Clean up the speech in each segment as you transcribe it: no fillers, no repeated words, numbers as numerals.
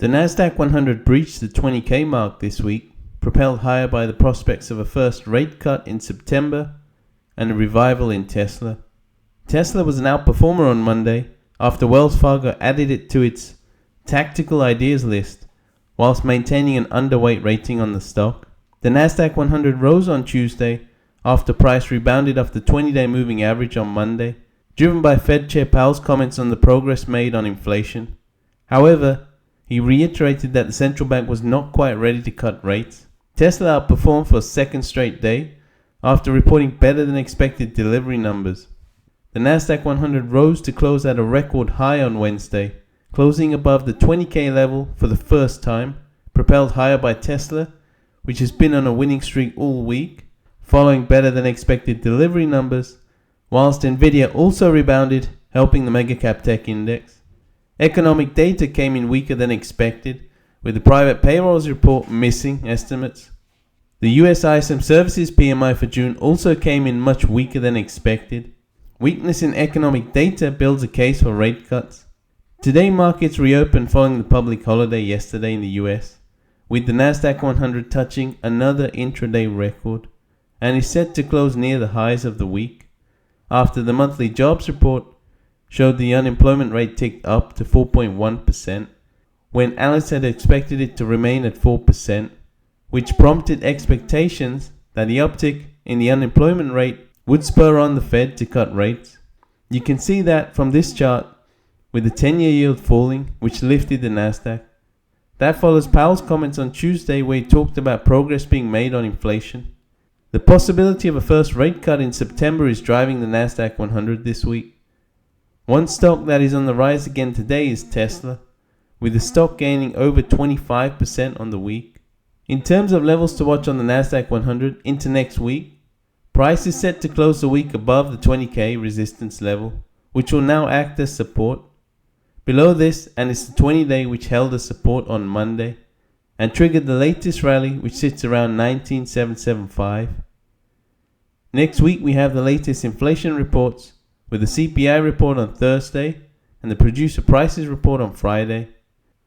The Nasdaq 100 breached the 20k mark this week, propelled higher by the prospects of a first rate cut in September and a revival in Tesla. Tesla was an outperformer on Monday after Wells Fargo added it to its tactical ideas list whilst maintaining an underweight rating on the stock. The Nasdaq 100 rose on Tuesday after price rebounded off the 20-day moving average on Monday, driven by Fed Chair Powell's comments on the progress made on inflation. However, he reiterated that the central bank was not quite ready to cut rates. Tesla outperformed for a second straight day after reporting better than expected delivery numbers. The Nasdaq 100 rose to close at a record high on Wednesday, closing above the 20k level for the first time, propelled higher by Tesla, which has been on a winning streak all week, following better than expected delivery numbers, whilst Nvidia also rebounded, helping the megacap tech index. Economic data came in weaker than expected, with the private payrolls report missing estimates. The US ISM Services PMI for June also came in much weaker than expected. Weakness in economic data builds a case for rate cuts. Today markets reopened following the public holiday yesterday in the US, with the Nasdaq 100 touching another intraday record, and is set to close near the highs of the week, after the monthly jobs report showed the unemployment rate ticked up to 4.1%, when analysts had expected it to remain at 4%, which prompted expectations that the uptick in the unemployment rate would spur on the Fed to cut rates. You can see that from this chart, with the 10-year yield falling, which lifted the Nasdaq. That follows Powell's comments on Tuesday where he talked about progress being made on inflation. The possibility of a first rate cut in September is driving the Nasdaq 100 this week. One stock that is on the rise again today is Tesla, with the stock gaining over 25% on the week. In terms of levels to watch on the Nasdaq 100 into next week, price is set to close the week above the 20k resistance level, which will now act as support. Below this, and it's the 20-day which held as support on Monday and triggered the latest rally, which sits around 19,775. Next week we have the latest inflation reports, with the CPI report on Thursday and the producer prices report on Friday.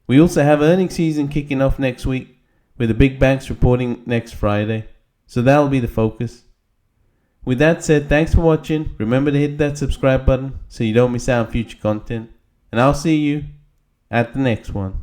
We also have earnings season kicking off next week, with the big banks reporting next Friday, so that'll be the focus. With that said, thanks for watching. Remember to hit that subscribe button so you don't miss out on future content, and I'll see you at the next one.